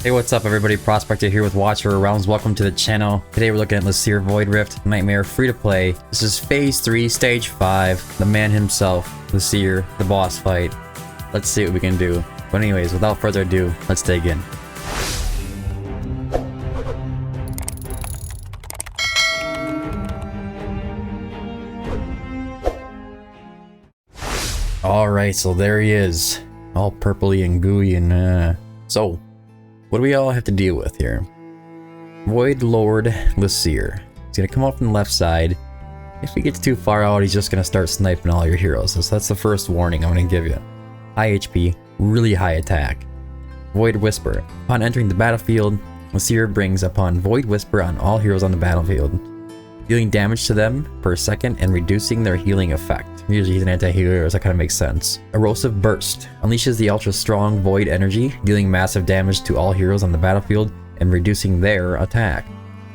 Hey, what's up everybody, Prospector here with Watcher of Realms. Welcome to the channel. Today we're looking at Laseer Void Rift Nightmare free to play. This is phase 3, stage 5, the man himself, Laseer, the boss fight. Let's see what we can do. But anyways, without further ado, let's dig in. Alright, so there he is. All purpley and gooey and so what do we all have to deal with here? Void Lord Laseer. He's gonna come up from the left side. If he gets too far out, he's just gonna start sniping all your heroes. So that's the first warning I'm gonna give you. High HP, really high attack. Void Whisper. Upon entering the battlefield, Laseer brings upon Void Whisper on all heroes on the battlefield, dealing damage to them per second and reducing their healing effect. Usually he's an anti-healer, so that kind of makes sense. Erosive Burst unleashes the ultra strong void energy, dealing massive damage to all heroes on the battlefield and reducing their attack.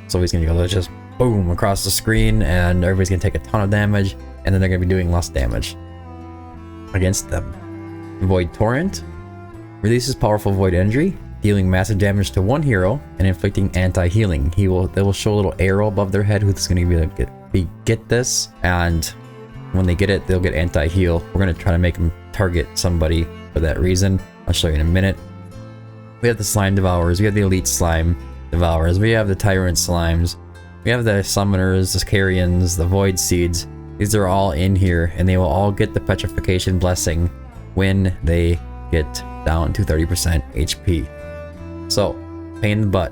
So he's gonna go just boom across the screen and everybody's gonna take a ton of damage, and then they're gonna be doing less damage against them. Void Torrent releases powerful void energy, dealing massive damage to one hero and inflicting anti-healing. They will show a little arrow above their head who's gonna be like, get this, and when they get it, they'll get anti-heal. We're gonna try to make them target somebody for that reason. I'll show you in a minute. We have the Slime Devourers, we have the Elite Slime Devourers, we have the Tyrant Slimes, we have the Summoners, the Carrions, the Void Seeds. These are all in here, and they will all get the Petrification Blessing when they get down to 30% HP. So, pain in the butt.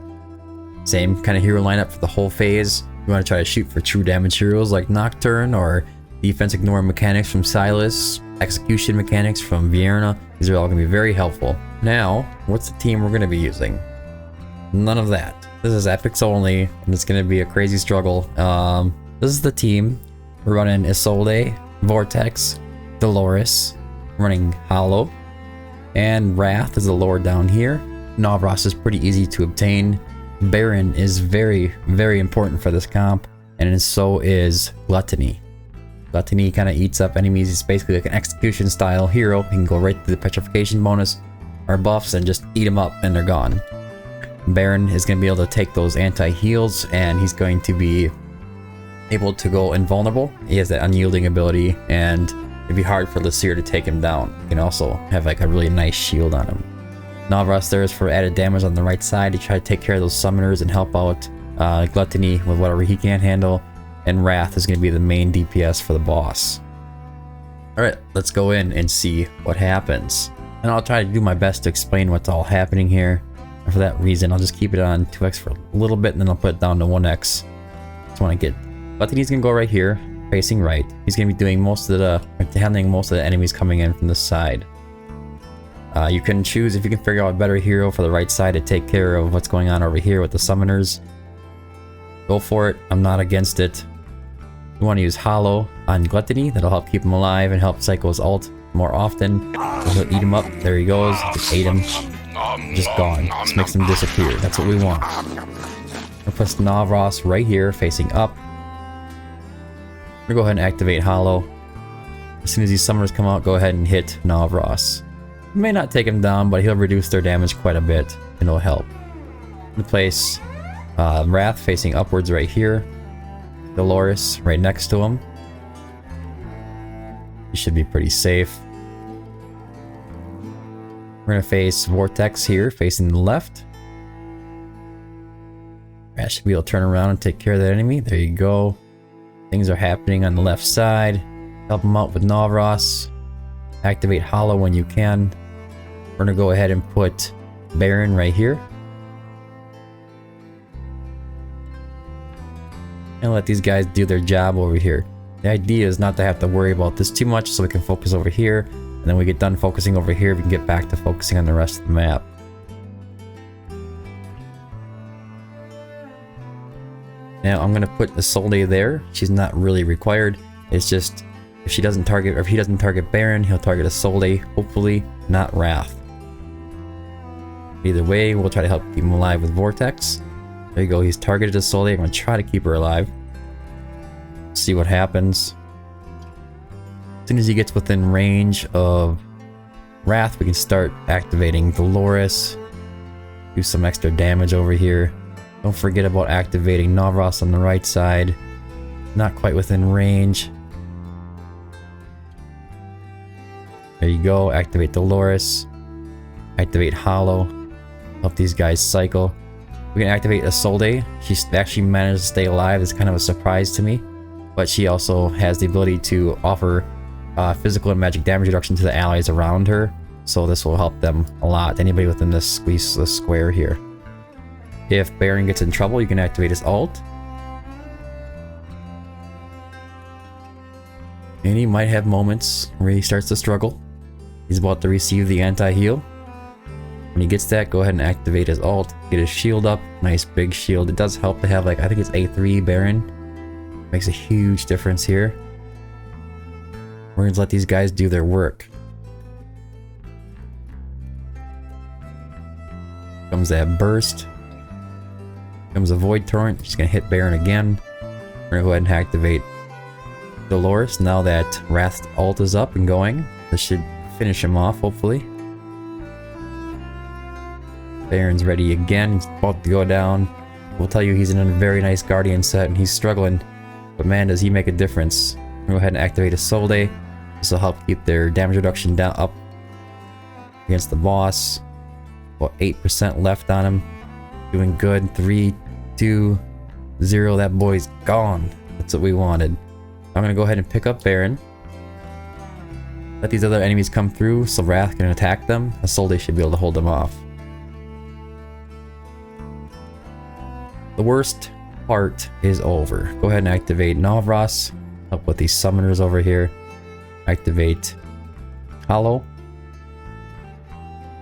Same kind of hero lineup for the whole phase. You want to try to shoot for true damage heroes like Nocturne, or defense ignore mechanics from Silas, execution mechanics from Vierna. These are all going to be very helpful. Now, what's the team we're going to be using? None of that. This is EPICS only, and it's going to be a crazy struggle. This is the team. We're running Isolde, Vortex, Dolores, running Hollow, and Wrath is the lord down here. Novros is pretty easy to obtain. Baron is very, very important for this comp, and so is Gluttony. Gluttony kind of eats up enemies. It's basically like an execution style hero. He can go right through the petrification bonus or buffs and just eat them up and they're gone. Baron is going to be able to take those anti-heals, and he's going to be able to go invulnerable. He has that unyielding ability, and it'd be hard for Laseer to take him down. He can also have like a really nice shield on him. Novros there is for added damage on the right side to try to take care of those summoners and help out Gluttony with whatever he can't handle. And Wrath is going to be the main DPS for the boss. Alright, let's go in and see what happens. And I'll try to do my best to explain what's all happening here. And for that reason, I'll just keep it on 2x for a little bit, and then I'll put it down to 1x. Just want to get... Gluttony's going to go right here, facing right. He's going to be doing most of the... handling most of the enemies coming in from this side. You can choose if you can figure out a better hero for the right side to take care of what's going on over here with the summoners. Go for it. I'm not against it. You want to use Hollow on Gluttony. That'll help keep him alive and help Psycho's ult more often. He'll eat him up. There he goes. Just ate him. Just gone. Just makes him disappear. That's what we want. We'll put Novros right here facing up. We're gonna go ahead and activate Hollow. As soon as these summoners come out, go ahead and hit Novros. It may not take him down, but he'll reduce their damage quite a bit, and it'll help. We place Wrath facing upwards right here. Dolores right next to him. He should be pretty safe. We're gonna face Vortex here, facing the left. I should be able to turn around and take care of that enemy. There you go. Things are happening on the left side. Help him out with Novros. Activate Hollow when you can. We're gonna go ahead and put Baron right here. And let these guys do their job over here. The idea is not to have to worry about this too much, so we can focus over here, and then we get done focusing over here, we can get back to focusing on the rest of the map. Now I'm gonna put Isolde there. She's not really required. It's just if she doesn't target, or if he doesn't target Baron, he'll target Isolde, hopefully not Wrath. Either way, we'll try to help keep him alive with Vortex. There you go, he's targeted Isolde. I'm going to try to keep her alive. See what happens. As soon as he gets within range of Wrath, we can start activating Dolores. do some extra damage over here. Don't forget about activating Navras on the right side. Not quite within range. There you go. Activate Dolores. Activate Hollow. Help these guys cycle. We can activate Isolde. She actually managed to stay alive. It's kind of a surprise to me. But she also has the ability to offer physical and magic damage reduction to the allies around her. So this will help them a lot. Anybody within this square here. If Baron gets in trouble, you can activate his ult. And he might have moments where he starts to struggle. He's about to receive the anti-heal. When he gets that, go ahead and activate his ult. Get his shield up. Nice big shield. It does help to have, like, I think it's A3 Baron. Makes a huge difference here. We're going to let these guys do their work. Comes that burst. Comes a Void Torrent. She's going to hit Baron again. We're going to go ahead and activate Dolores. Now that Wrath's ult is up and going, this should finish him off, hopefully. Baron's ready again. He's about to go down. We'll tell you he's in a very nice Guardian set and he's struggling. But man, does he make a difference. We'll go ahead and activate Isolde. This will help keep their damage reduction down up against the boss. About 8% left on him. Doing good. 3, 2, 0. That boy's gone. That's what we wanted. I'm going to go ahead and pick up Baron. Let these other enemies come through so Wrath can attack them. Isolde should be able to hold them off. The worst part is over. Go ahead and activate Navras. Help with these summoners over here. Activate Hollow.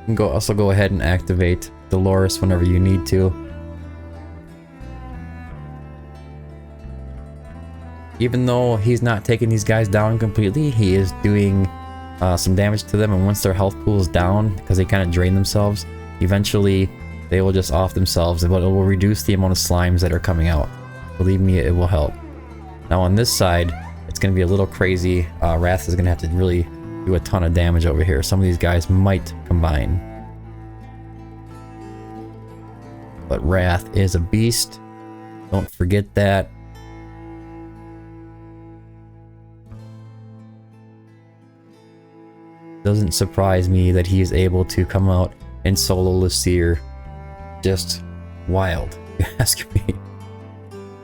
You can also go ahead and activate Dolores whenever you need to. Even though he's not taking these guys down completely, he is doing some damage to them, and once their health pool is down, because they kind of drain themselves, eventually they will just off themselves, but it will reduce the amount of slimes that are coming out. Believe me, it will help. Now on this side, it's going to be a little crazy. Wrath is going to have to really do a ton of damage over here. Some of these guys might combine. But Wrath is a beast. Don't forget that. Doesn't surprise me that he is able to come out and solo Laseer. Just wild, if you ask me.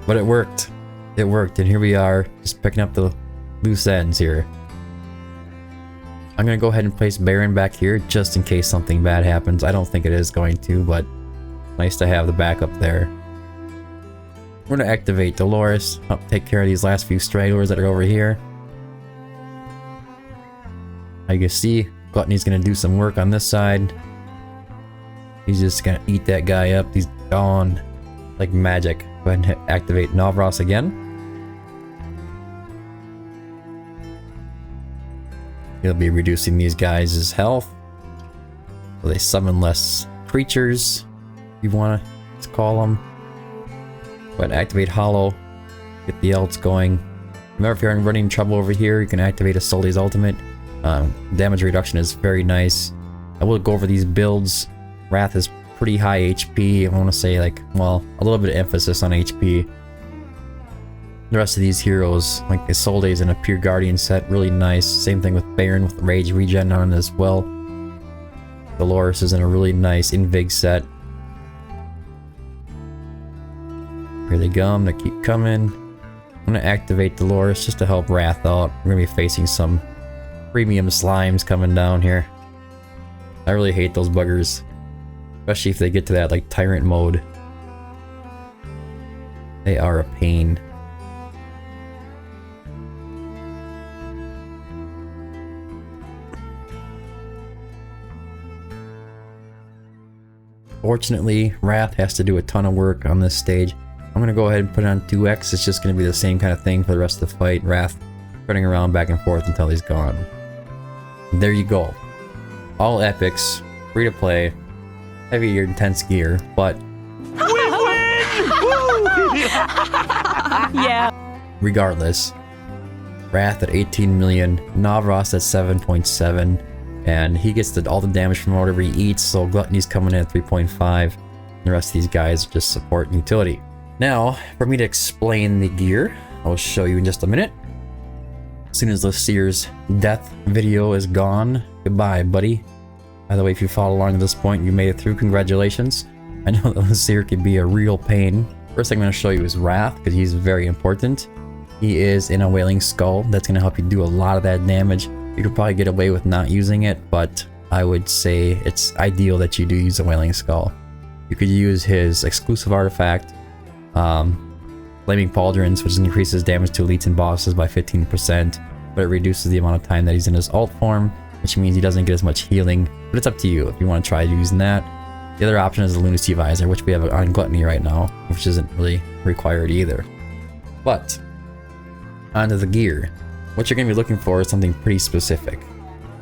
But it worked. It worked, and here we are, just picking up the loose ends here. I'm gonna go ahead and place Baron back here, just in case something bad happens. I don't think it is going to, but nice to have the backup there. We're gonna activate Dolores, help take care of these last few stragglers that are over here. Now you can see, Gluttony's gonna do some work on this side. He's just gonna eat that guy up. He's gone like magic. Go ahead and activate Navras again. He'll be reducing these guys' health. So they summon less creatures, if you want to call them. Go ahead and activate Hollow. Get the ults going. Remember, if you're running trouble over here, you can activate Isolde's ultimate. Damage reduction is very nice. I will go over these builds. Wrath is pretty high HP. I want to say, like, well, a little bit of emphasis on HP. The rest of these heroes, like Isolde is in a pure Guardian set, really nice. Same thing with Baron with Rage Regen on it as well. Dolores is in a really nice Invig set. Here they come, they keep coming. I'm going to activate Dolores just to help Wrath out. We're going to be facing some premium slimes coming down here. I really hate those buggers. Especially if they get to that, like, Tyrant mode. They are a pain. Fortunately, Wrath has to do a ton of work on this stage. I'm going to go ahead and put it on 2x. It's just going to be the same kind of thing for the rest of the fight. Wrath running around back and forth until he's gone. There you go. All epics, free to play, heavy intense gear, but We win! Yeah. regardless, Wrath at 18 million, Navras at 7.7, and he gets all the damage from whatever he eats, so Gluttony's coming in at 3.5. The rest of these guys are just support and utility. Now, for me to explain the gear, I'll show you in just a minute. As soon as Laseer's death video is gone, goodbye, buddy. By the way, if you followed along at this point, you made it through, congratulations. I know that Laseer can be a real pain. First thing I'm going to show you is Wrath, because he's very important. He is in a Wailing Skull. That's going to help you do a lot of that damage. You could probably get away with not using it, but I would say it's ideal that you do use a Wailing Skull. You could use his exclusive artifact, Flaming Pauldrons, which increases damage to elites and bosses by 15%, but it reduces the amount of time that he's in his alt form, which means he doesn't get as much healing, but it's up to you if you want to try using that. The other option is the Lunacy Visor, which we have on Gluttony right now, which isn't really required either. But, onto the gear. What you're going to be looking for is something pretty specific.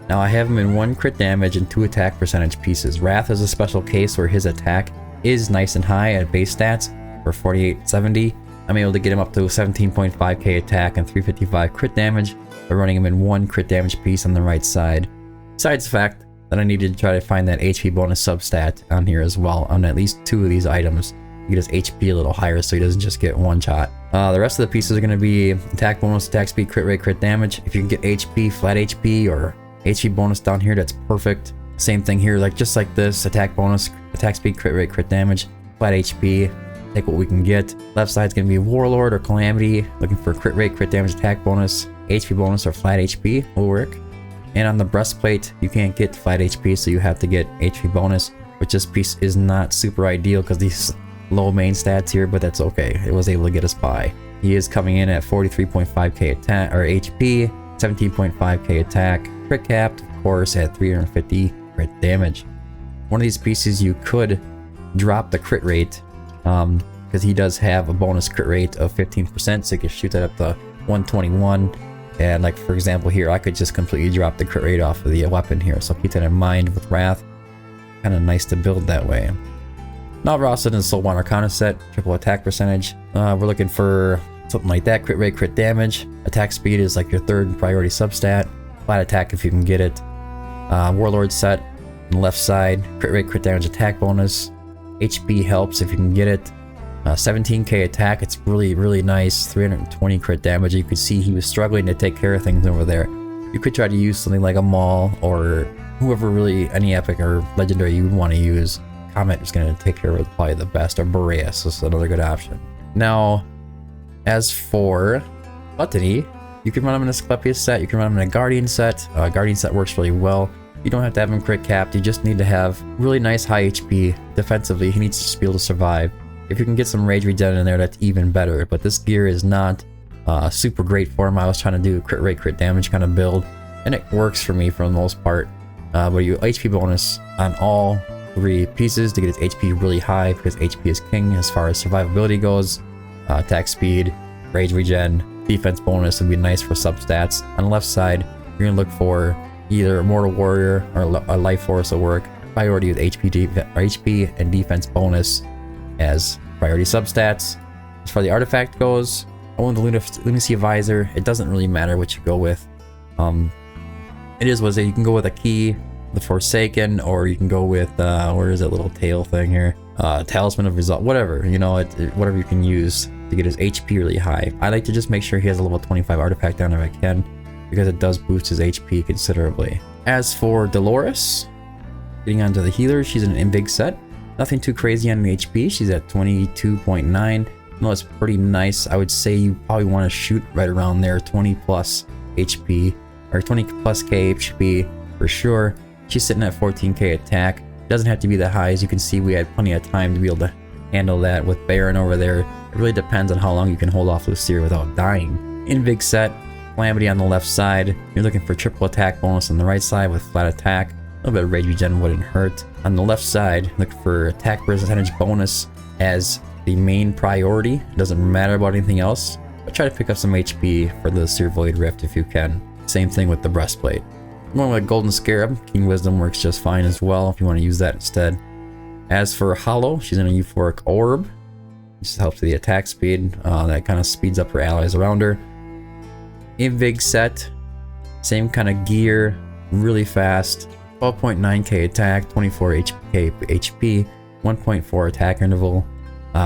Now I have him in 1 crit damage and 2 attack percentage pieces. Wrath is a special case where his attack is nice and high at base stats for 4870. I'm able to get him up to 17.5k attack and 355 crit damage by running him in 1 crit damage piece on the right side. Besides the fact that I needed to try to find that HP bonus substat on here as well on at least 2 of these items. You get his HP a little higher so he doesn't just get one shot. The rest of the pieces are going to be attack bonus, attack speed, crit rate, crit damage. If you can get HP, flat HP, or HP bonus down here, that's perfect. Same thing here, like just like this, attack bonus, attack speed, crit rate, crit damage, flat HP, take what we can get. Left side's gonna be Warlord or Calamity, looking for crit rate, crit damage, attack bonus, HP bonus, or flat HP will work. And on the breastplate, you can't get flat HP, so you have to get HP bonus, which this piece is not super ideal because these low main stats here, but that's okay. It was able to get us by. He is coming in at 43.5k attack or HP, 17.5k attack, crit capped, of course, at 350 crit damage. One of these pieces you could drop the crit rate, because he does have a bonus crit rate of 15%, so you can shoot that up to 121. And like for example here, I could just completely drop the crit rate off of the weapon here, so keep that in mind with Wrath. Kind of nice to build that way. Now Rosset and Soul 1 Arcana set, triple attack percentage. We're looking for something like that, crit rate, crit damage. Attack speed is like your 3rd priority substat. Flat attack if you can get it. Warlord set on the left side, crit rate, crit damage, attack bonus. HP helps if you can get it. 17k attack, it's really nice. 320 crit damage. You could see he was struggling to take care of things over there. You could try to use something like a Maul or whoever really, any epic or legendary you would want to use. Comet is going to take care of it probably the best, or Boreas is another good option. Now, as for Gluttony, you can run him in a Asclepius set, you can run him in a Guardian set. Guardian set works really well. You don't have to have him crit capped, you just need to have really nice high HP. Defensively, he needs to just be able to survive. If you can get some rage regen in there, that's even better, but this gear is not super great for him. I was trying to do a crit rate, crit damage kind of build, and it works for me for the most part. But you HP bonus on all 3 pieces to get his HP really high, because HP is king as far as survivability goes. Attack speed, rage regen, defense bonus would be nice for substats. On the left side, you're gonna look for either a Mortal Warrior or a Life Force will work. Priority with HP and defense bonus as priority substats. As far as the artifact goes, I want the Lunacy Visor. It doesn't really matter what you go with. It is what it is. You can go with a key, the Forsaken, or you can go with where is that little tail thing here? Talisman of Resolve, whatever, you know, whatever you can use to get his HP really high. I like to just make sure he has a level 25 artifact down if I can, because it does boost his HP considerably. As for Dolores, getting onto the healer, she's in an EPICS set. Nothing too crazy on the HP. She's at 22.9. No, it's pretty nice. I would say you probably want to shoot right around there, 20 plus HP, or 20 plus K HP for sure. She's sitting at 14k attack. Doesn't have to be that high. As you can see, we had plenty of time to be able to handle that with Baron over there. It really depends on how long you can hold off Laseer without dying. In big set, Calamity on the left side. You're looking for triple attack bonus on the right side with flat attack. A little bit of rage regen wouldn't hurt. On the left side, look for attack percentage bonus as the main priority. It doesn't matter about anything else, but try to pick up some HP for the Laseer Void Rift if you can. Same thing with the breastplate. Going with Golden Scarab, King Wisdom works just fine as well if you want to use that instead. As for Hollow, she's in a Euphoric Orb. This helps with the attack speed. That kind of speeds up her allies around her. Invig set, same kind of gear, really fast. 12.9k attack, 24 HP, 1.4 attack interval.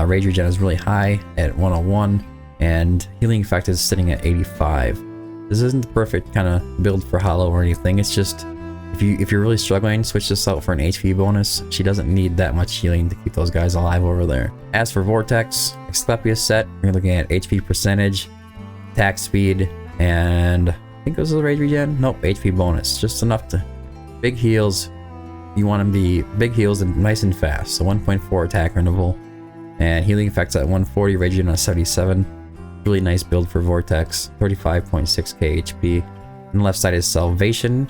Rage regen is really high at 101, and healing effect is sitting at 85. This isn't the perfect kind of build for Hollow or anything. It's just if you're really struggling, switch this out for an HP bonus. She doesn't need that much healing to keep those guys alive over there. As for Vortex, Asclepius set, we're looking at HP percentage, attack speed, and I think this is a rage regen. Nope, HP bonus, just enough to big heals. You want to be big heals and nice and fast. So 1.4 attack interval, and healing effects at 140, rage regen at 77. Really nice build for Vortex. 35.6k HP. On the left side is Salvation.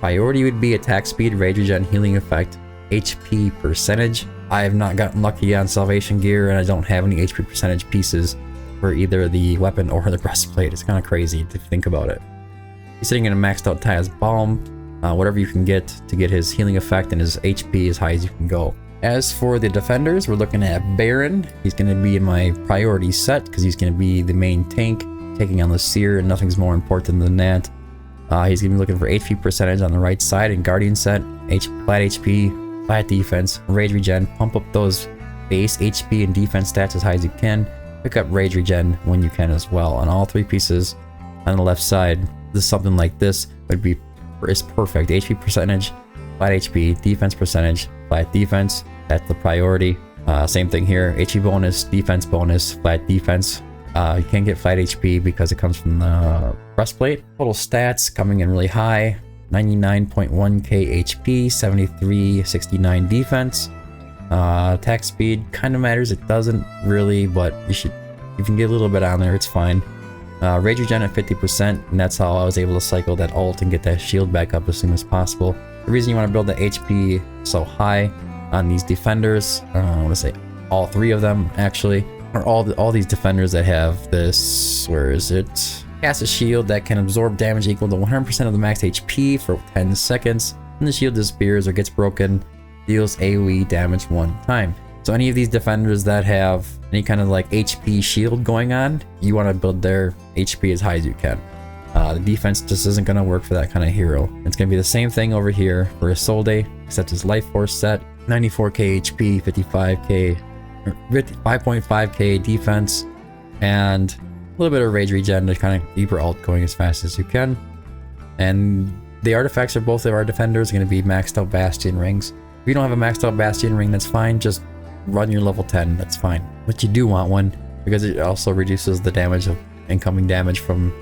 Priority would be attack speed, rage regen, healing effect, HP percentage. I have not gotten lucky on Salvation gear, and I don't have any HP percentage pieces for either the weapon or the breastplate. It's kind of crazy to think about it. He's sitting in a maxed out Taz Balm. Whatever you can get to get his healing effect and his HP as high as you can go. As for the defenders, we're looking at Baron. He's going to be in my priority set because he's going to be the main tank, taking on Laseer, and nothing's more important than that. He's going to be looking for HP percentage on the right side in Guardian set, flat HP, flat defense, rage regen, pump up those base HP and defense stats as high as you can. Pick up rage regen when you can as well. On all three pieces on the left side, something like this is perfect. HP percentage, flat HP, defense percentage, flat defense. That's the priority. Same thing here. HP bonus, defense bonus, flat defense. You can't get flat HP because it comes from the breastplate. Total stats coming in really high. 99.1k HP, 7369 defense. Attack speed kind of matters. It doesn't really, but you can get a little bit on there. It's fine. Rage regen at 50%, and that's how I was able to cycle that ult and get that shield back up as soon as possible. The reason you want to build the HP so high on these defenders, I want to say all three of them actually, or all these defenders that have this, where is it? Cast a shield that can absorb damage equal to 100% of the max HP for 10 seconds. When the shield disappears or gets broken, deals AoE damage 1 time. So any of these defenders that have any kind of like HP shield going on, you want to build their HP as high as you can. The defense just isn't going to work for that kind of hero. It's going to be the same thing over here for Isolde, except his life force set, 94k HP, 5.5k defense, and a little bit of rage regen to kind of keep your ult going as fast as you can. And the artifacts of both of our defenders are going to be maxed out Bastion rings. If you don't have a maxed out Bastion ring, that's fine. Just run your level 10, that's fine. But you do want one because it also reduces the damage of incoming damage from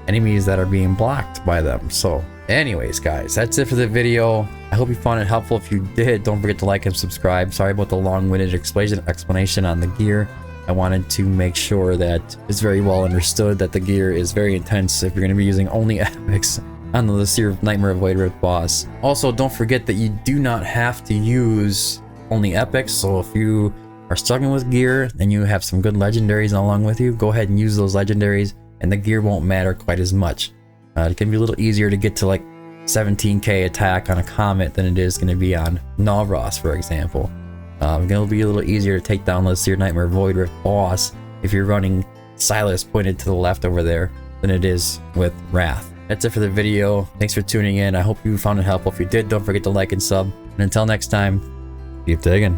enemies that are being blocked by them. So anyways, guys, that's it for the video. I hope you found it helpful. If you did, don't forget to like and subscribe. Sorry about the long-winded explanation on the gear. I wanted to make sure that it's very well understood that the gear is very intense if you're going to be using only epics on the Laseer Nightmare of Void Rift boss. Also, don't forget that you do not have to use only epics. So if you are struggling with gear and you have some good legendaries along with you, go ahead and use those legendaries, and the gear won't matter quite as much. It can be a little easier to get to like 17k attack on a Comet than it is going to be on Navros, for example. It's going to be a little easier to take down Laseer Nightmare Void Rift boss if you're running Silas pointed to the left over there than it is with Wrath. That's it for the video. Thanks for tuning in. I hope you found it helpful. If you did, don't forget to like and sub. And until next time, keep digging.